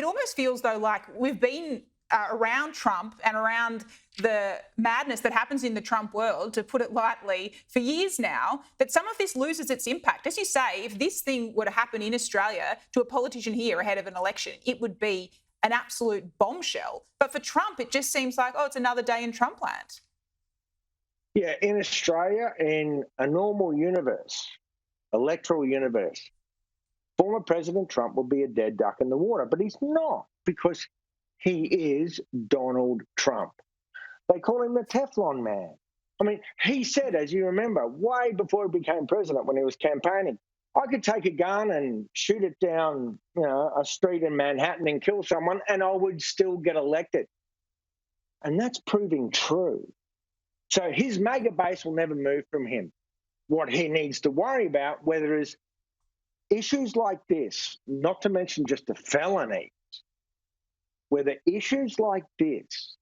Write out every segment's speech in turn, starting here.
It almost feels, though, like we've been around Trump and around the madness that happens in the Trump world, to put it lightly, for years now, that some of this loses its impact. As you say, if this thing were to happen in Australia to a politician here ahead of an election, it would be an absolute bombshell. But for Trump, it just seems like, oh, it's another day in Trumpland. Yeah, in Australia, in a normal universe, electoral universe, former President Trump will be a dead duck in the water, but he's not, because he is Donald Trump. They call him the Teflon man. I mean, he said, as you remember, way before he became president, when he was campaigning, I could take a gun and shoot it down, a street in Manhattan and kill someone, and I would still get elected. And that's proving true. So his mega base will never move from him. What he needs to worry about, whether it's issues like this, not to mention just the felonies, whether issues like this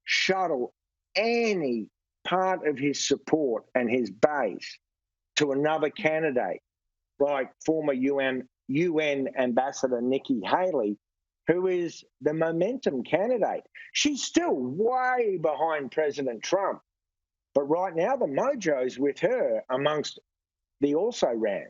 shuttle any part of his support and his base to another candidate, like former UN Ambassador Nikki Haley, who is the momentum candidate. She's still way behind President Trump, but right now the mojo's with her amongst the also-ran.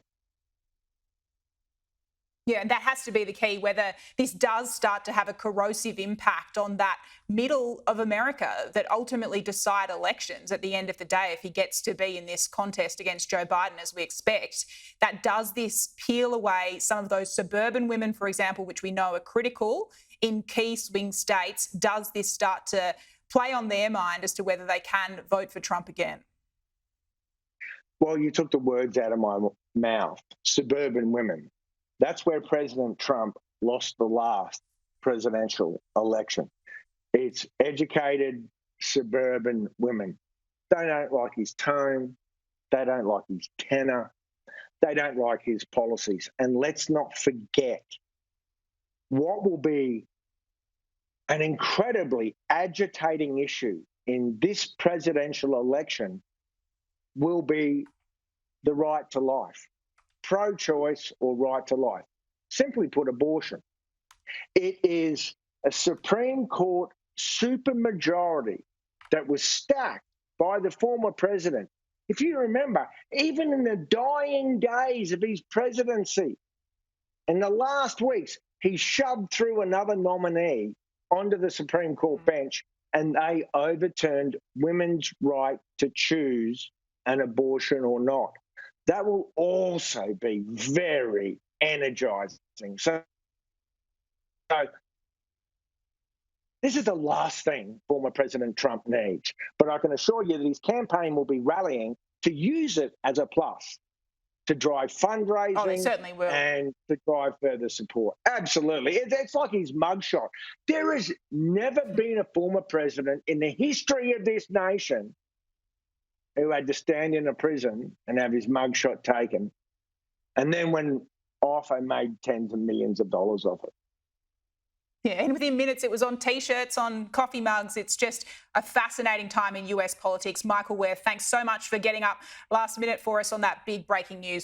Yeah, and that has to be the key, whether this does start to have a corrosive impact on that middle of America that ultimately decide elections at the end of the day. If he gets to be in this contest against Joe Biden, as we expect, that does this peel away some of those suburban women, for example, which we know are critical in key swing states. Does this start to play on their mind as to whether they can vote for Trump again? Well, you took the words out of my mouth, suburban women. That's where President Trump lost the last presidential election. It's educated suburban women. They don't like his tone. They don't like his tenor. They don't like his policies. And let's not forget, what will be an incredibly agitating issue in this presidential election will be the right to life. Pro-choice or right to life. Simply put, abortion. It is a Supreme Court supermajority that was stacked by the former president. If you remember, even in the dying days of his presidency, in the last weeks, he shoved through another nominee onto the Supreme Court bench, and they overturned women's right to choose an abortion or not. That will also be very energizing. So this is the last thing former President Trump needs. But I can assure you that his campaign will be rallying to use it as a plus to drive fundraising. Oh, they certainly will. And to drive further support. Absolutely. It's like his mugshot. There has never been a former president in the history of this nation who had to stand in a prison and have his mugshot taken, and then when off, I made tens of millions of dollars off it. Yeah, and within minutes it was on T-shirts, on coffee mugs. It's just a fascinating time in US politics. Michael Ware, thanks so much for getting up last minute for us on that big breaking news.